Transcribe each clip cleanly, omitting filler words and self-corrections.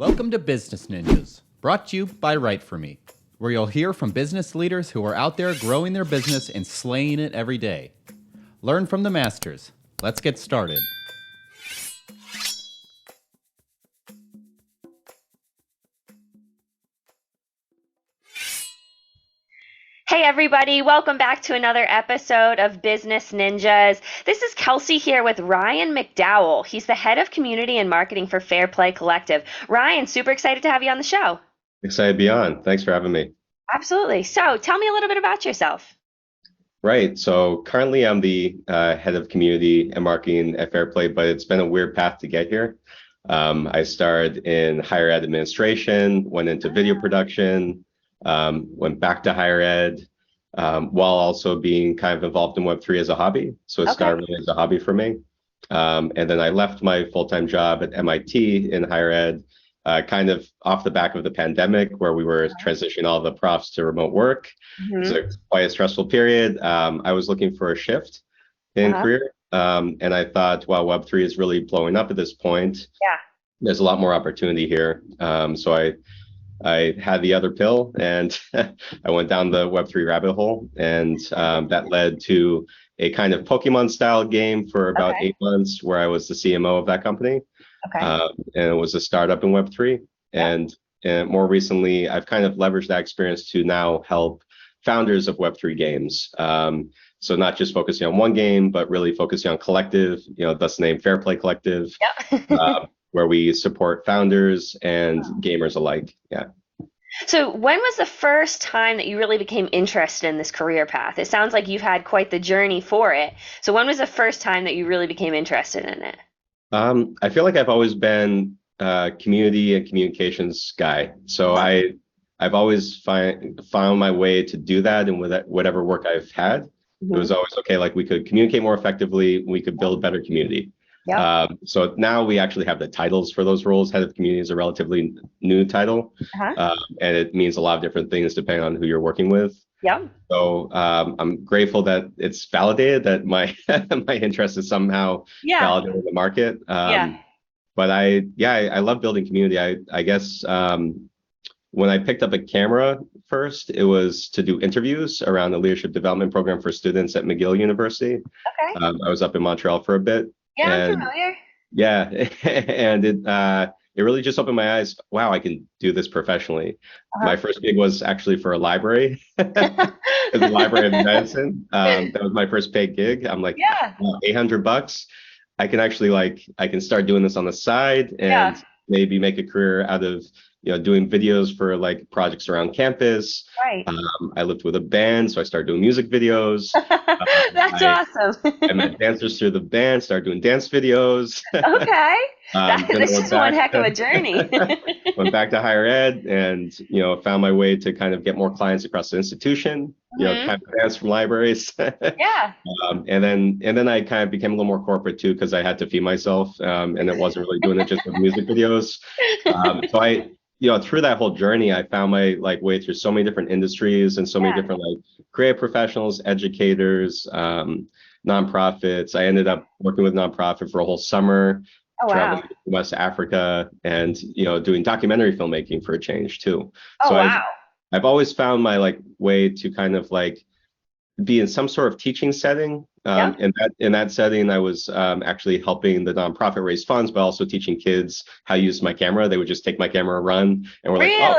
Welcome to Business Ninjas, brought to you by WriteForMe, where you'll hear from business leaders who are out there growing their business and slaying it every day. Learn from the masters. Let's get started. Hey everybody, welcome back to another episode of Business Ninjas. This is Kelsey here with Ryan McDowell. He's the head of community and marketing for Fair Play Collective. Ryan, super excited to have you on the show. Excited to be on. Thanks for having me. Absolutely. So tell me a little bit about yourself. Right. So currently I'm the head of community and marketing at Fair Play, but it's been a weird path to get here. I started in higher ed administration, went into video production, went back to higher ed, while also being kind of involved in Web3 as a hobby. So it started really as a hobby for me. And then I left my full-time job at MIT in higher ed, kind of off the back of the pandemic, where we were transitioning all the profs to remote work. It was quite a stressful period. I was looking for a shift in career. And I thought, wow, Web3 is really blowing up at this point. Yeah. There's a lot more opportunity here. So I had the other pill and I went down the Web3 rabbit hole, and that led to a kind of Pokemon style game for about 8 months, where I was the CMO of that company. And it was a startup in Web3. And more recently, I've kind of leveraged that experience to now help founders of Web3 games. So not just focusing on one game, but really focusing on collective, thus the name Fair Play Collective. Where we support founders and gamers alike. Yeah. So when was the first time that you really became interested in this career path? It sounds like you've had quite the journey for it. So when was the first time that you really became interested in it? I feel like I've always been a community and communications guy. So I've always found my way to do that, and with whatever work I've had, it was always okay. Like, we could communicate more effectively, we could build a better community. So now we actually have the titles for those roles. Head of community is a relatively new title, and it means a lot of different things depending on who you're working with. So I'm grateful that it's validated that my my interest is somehow validated in the market. But I love building community. I guess when I picked up a camera first, it was to do interviews around the leadership development program for students at McGill University. I was up in Montreal for a bit. I'm familiar. And it really just opened my eyes. Wow, I can do this professionally. My first gig was actually for a library, the Library of Medicine. That was my first paid gig. I'm like, $800. I can actually I can start doing this on the side and maybe make a career out of doing videos for projects around campus. I lived with a band, so I started doing music videos. That's awesome. I met dancers through the band, started doing dance videos. This is one heck of a journey. Went back to higher ed and found my way to kind of get more clients across the institution. Kind of dance from libraries. And then I kind of became a little more corporate too, because I had to feed myself, and it wasn't really doing it just with music videos. So I through that whole journey, I found my way through so many different industries and so many different creative professionals, educators, nonprofits. I ended up working with a nonprofit for a whole summer, traveling to West Africa, and doing documentary filmmaking for a change too. I've always found my way to kind of be in some sort of teaching setting. In that setting, I was actually helping the nonprofit raise funds, but also teaching kids how to use my camera. They would just take my camera, run, and we're oh,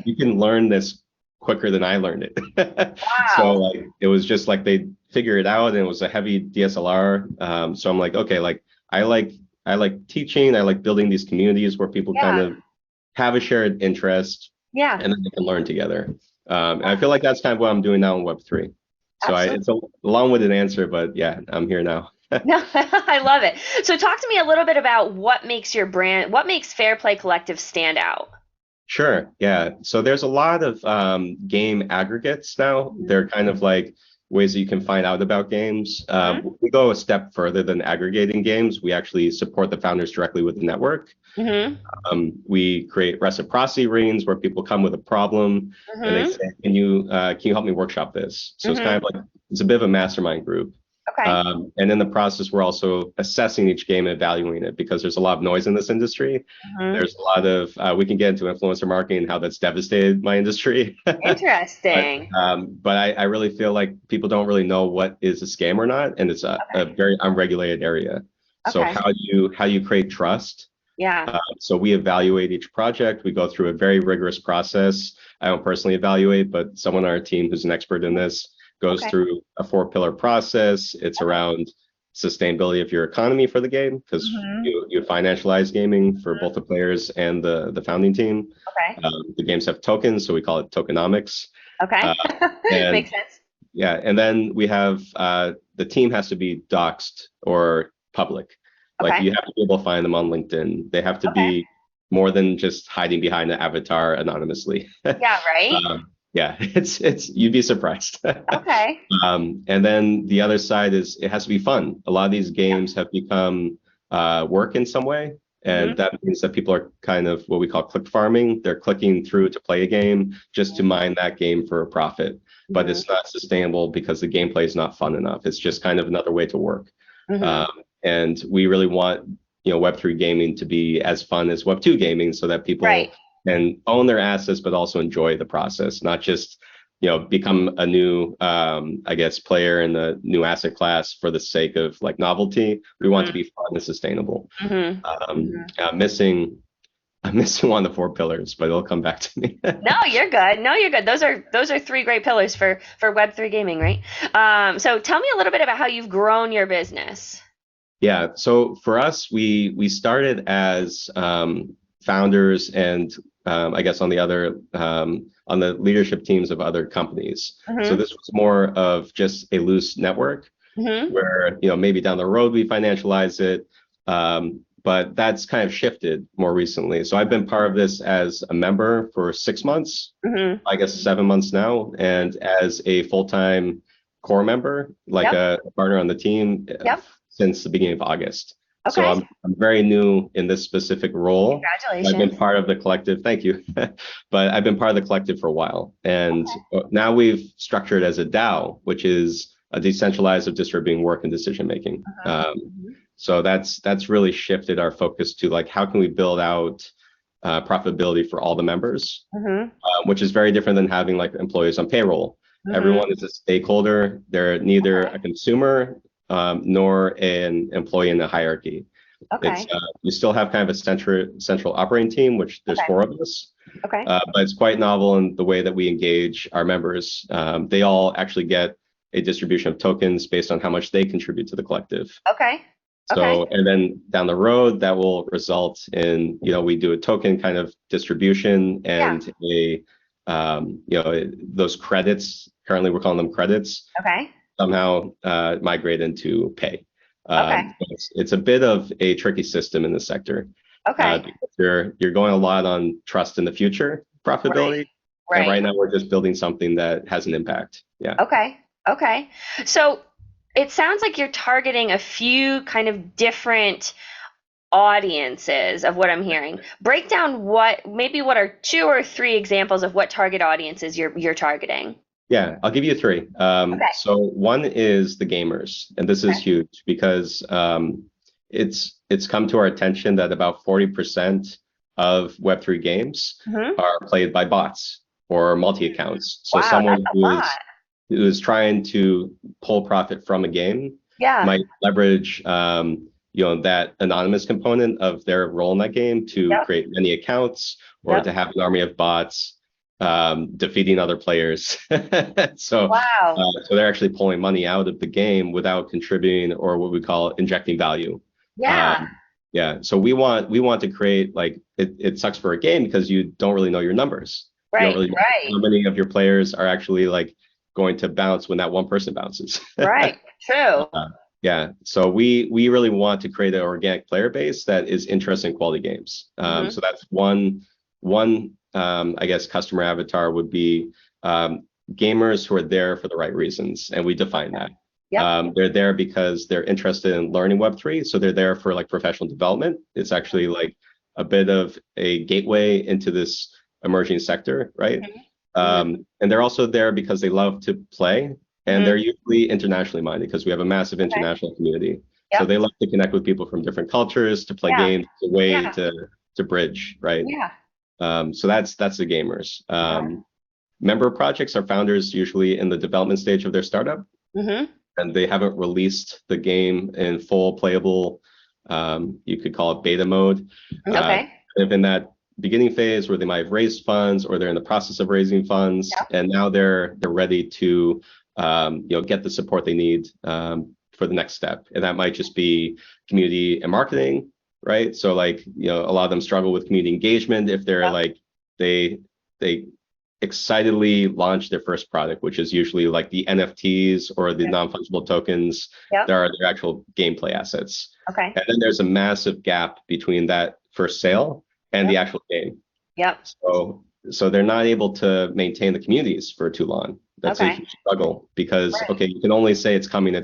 you can learn this quicker than I learned it. So it was just they figure it out, and it was a heavy DSLR. So I'm okay, I like teaching. I like building these communities where people kind of have a shared interest, and then they can learn together. And I feel like that's kind of what I'm doing now in Web3. So it's a long-winded answer, but yeah, I'm here now. No, I love it. So talk to me a little bit about what makes your brand, what makes Fair Play Collective stand out? Sure. Yeah. So there's a lot of game aggregates now. They're kind of ways that you can find out about games. We go a step further than aggregating games. We actually support the founders directly with the network. We create reciprocity rings where people come with a problem and they say, can you help me workshop this? So it's kind of it's a bit of a mastermind group. Okay. And in the process, we're also assessing each game and evaluating it because there's a lot of noise in this industry. There's a lot of, we can get into influencer marketing and how that's devastated my industry. Interesting. But I really feel like people don't really know what is a scam or not, and it's a very unregulated area. So how do you create trust? Yeah. So we evaluate each project. We go through a very rigorous process. I don't personally evaluate, but someone on our team who's an expert in this goes through a 4-pillar process. It's around sustainability of your economy for the game, because you financialize gaming for both the players and the founding team. Okay. The games have tokens, so we call it tokenomics. Okay. Makes sense. Yeah, and then we have the team has to be doxed or public. Like you have to be able to find them on LinkedIn. They have to be more than just hiding behind an avatar anonymously. Yeah, right. Yeah, it's you'd be surprised. Okay. And then the other side is it has to be fun. A lot of these games have become work in some way, and that means that people are kind of what we call click farming. They're clicking through to play a game just to mine that game for a profit, but it's not sustainable because the gameplay is not fun enough. It's just kind of another way to work. And we really want, Web3 gaming to be as fun as Web2 gaming, so that people can own their assets, but also enjoy the process, not just, become a new, player in the new asset class for the sake of like novelty. We want to be fun and sustainable. I'm missing one of the 4 pillars, but it'll come back to me. No, you're good. No, you're good. Those are 3 great pillars for Web3 gaming, right? So tell me a little bit about how you've grown your business. Yeah. So for us, we started as founders and on the leadership teams of other companies. So this was more of just a loose network where, maybe down the road we financialize it. But that's kind of shifted more recently. So I've been part of this as a member for 6 months, 7 months now, and as a full-time core member, like a partner on the team since the beginning of August. So I'm very new in this specific role. Congratulations. I've been part of the collective. Thank you. But I've been part of the collective for a while. And now we've structured as a DAO, which is a decentralized of distributing work and decision making. So that's really shifted our focus to like, how can we build out profitability for all the members, which is very different than having like employees on payroll. Everyone is a stakeholder. They're neither a consumer nor an employee in the hierarchy. It's you still have kind of a central operating team, which there's 4 of us. But it's quite novel in the way that we engage our members. They all actually get a distribution of tokens based on how much they contribute to the collective. So, and then down the road, that will result in, we do a token kind of distribution and those credits, currently we're calling them credits, somehow migrate into pay. It's a bit of a tricky system in the sector. Because you're going a lot on trust in the future profitability. And right now we're just building something that has an impact. Okay. So it sounds like you're targeting a few kind of different audiences of what I'm hearing. Break down what are 2 or 3 examples of what target audiences you're targeting. Yeah, I'll give you 3. So one is the gamers, and this is huge because it's come to our attention that about 40% of Web3 games are played by bots or multi-accounts. So someone who is trying to pull profit from a game might leverage that anonymous component of their role in that game to create many accounts or to have an army of bots defeating other players. So they're actually pulling money out of the game without contributing or what we call injecting value. So we want to create, like, it sucks for a game because you don't really know your numbers. You don't really know how many of your players are actually like going to bounce when that one person bounces. True. So we really want to create an organic player base that is interested in quality games. So that's one customer avatar would be gamers who are there for the right reasons, and we define that. They're there because they're interested in learning Web3, so they're there for like professional development. It's actually like a bit of a gateway into this emerging sector, right? And they're also there because they love to play, and they're usually internationally minded because we have a massive international community. Yep. So they love to connect with people from different cultures, to play games, a way to bridge, right? So that's the gamers. Member projects are founders usually in the development stage of their startup, and they haven't released the game in full playable, you could call it beta mode. If in that beginning phase where they might have raised funds, or they're in the process of raising funds, and now they're ready to get the support they need for the next step. And that might just be community and marketing, right? So like, a lot of them struggle with community engagement if they're like they excitedly launch their first product, which is usually like the NFTs or the non-fungible tokens that are their actual gameplay assets. And then there's a massive gap between that first sale and the actual game. So they're not able to maintain the communities for too long. That's a huge struggle because you can only say it's coming for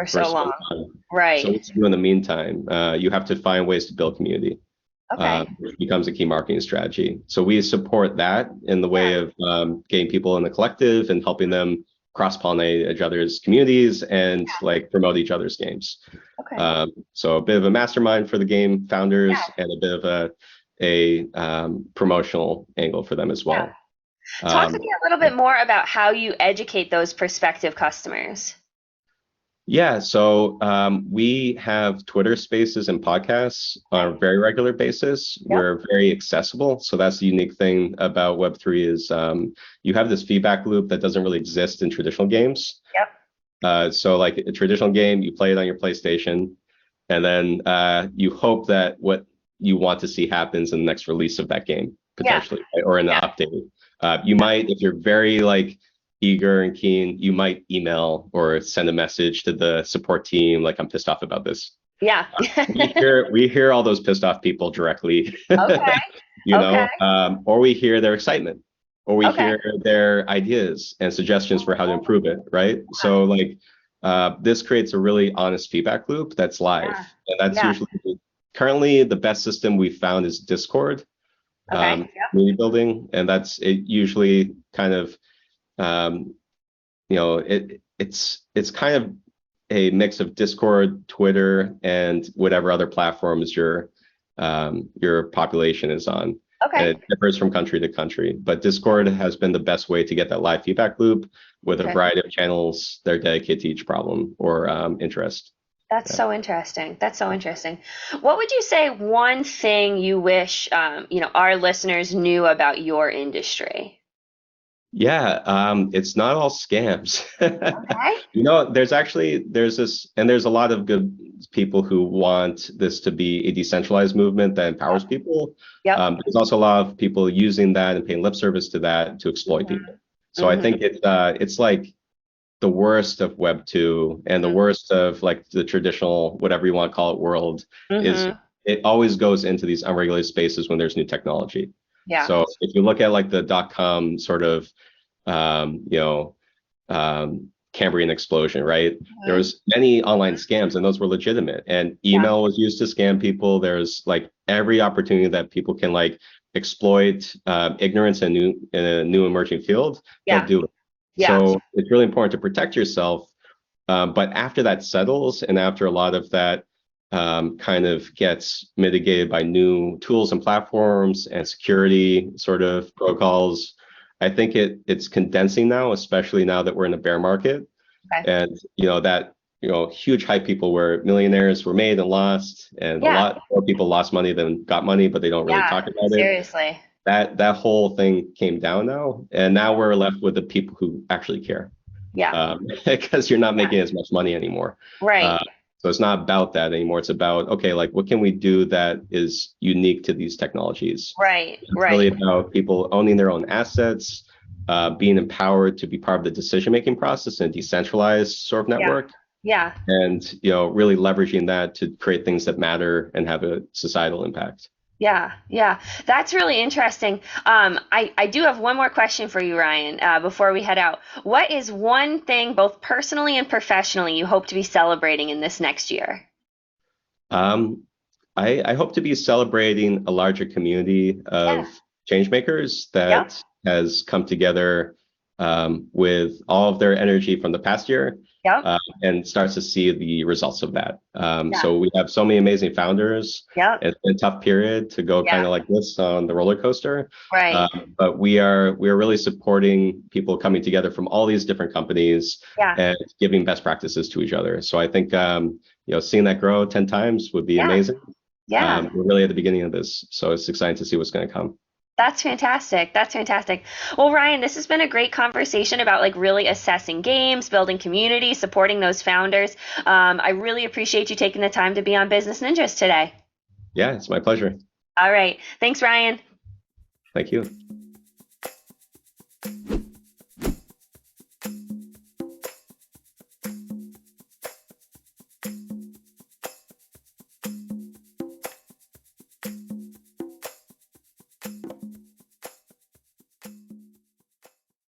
so long. So what to do in the meantime? You have to find ways to build community. Which becomes a key marketing strategy. So we support that in the way of getting people in the collective and helping them cross-pollinate each other's communities and like promote each other's games. So a bit of a mastermind for the game founders and a bit of a promotional angle for them as well. Talk to me a little bit more about how you educate those prospective customers. So we have Twitter Spaces and podcasts on a very regular basis. We're very accessible. So that's the unique thing about Web3 is you have this feedback loop that doesn't really exist in traditional games. So like a traditional game, you play it on your PlayStation, and then you hope that what you want to see happens in the next release of that game, potentially, right? Or in the update. You might, if you're very like eager and keen, you might email or send a message to the support team like, I'm pissed off about this. We hear all those pissed off people directly. Or we hear their excitement, or we hear their ideas and suggestions for how to improve it, right? So like this creates a really honest feedback loop that's live. And that's usually currently the best system we've found is Discord, community building, and that's it. Usually kind of it's kind of a mix of Discord, Twitter, and whatever other platforms your population is on. And it differs from country to country, but Discord has been the best way to get that live feedback loop with a variety of channels that are dedicated to each problem or interest. That's so interesting. That's so interesting. What would you say one thing you wish our listeners knew about your industry? It's not all scams. There's this, and there's a lot of good people who want this to be a decentralized movement that empowers people. There's also a lot of people using that and paying lip service to that to exploit people. So I think it's like the worst of Web 2 and the worst of like the traditional, whatever you want to call it, world is it always goes into these unregulated spaces when there's new technology. So if you look at like the .com sort of, Cambrian explosion, right? There was many online scams and those were legitimate, and email was used to scam people. There's like every opportunity that people can like exploit ignorance in a new emerging field, they'll do it. So it's really important to protect yourself. But after that settles and after a lot of that kind of gets mitigated by new tools and platforms and security sort of protocols, I think it's condensing now, especially now that we're in a bear market. And that huge hype people where millionaires were made and lost, and a lot more people lost money than got money, but they don't really talk about it. Seriously. That whole thing came down now, and now we're left with the people who actually care. Because you're not making as much money anymore. So it's not about that anymore. It's about, okay, like what can we do that is unique to these technologies? It's really about people owning their own assets, being empowered to be part of the decision-making process in a decentralized sort of network. And, really leveraging that to create things that matter and have a societal impact. That's really interesting. I do have one more question for you, Ryan, before we head out. What is one thing, both personally and professionally, you hope to be celebrating in this next year? I hope to be celebrating a larger community of change makers that has come together with all of their energy from the past year. Yep. And starts to see the results of that. Yeah. So we have so many amazing founders. Yep. It's been a tough period to go kind of like this on the roller coaster. Right. But we are really supporting people coming together from all these different companies and giving best practices to each other. So I think seeing that grow 10 times would be amazing. Yeah. We're really at the beginning of this, so it's exciting to see what's going to come. That's fantastic. That's fantastic. Well, Ryan, this has been a great conversation about like really assessing games, building community, supporting those founders. I really appreciate you taking the time to be on Business Ninjas today. Yeah, it's my pleasure. All right. Thanks, Ryan. Thank you.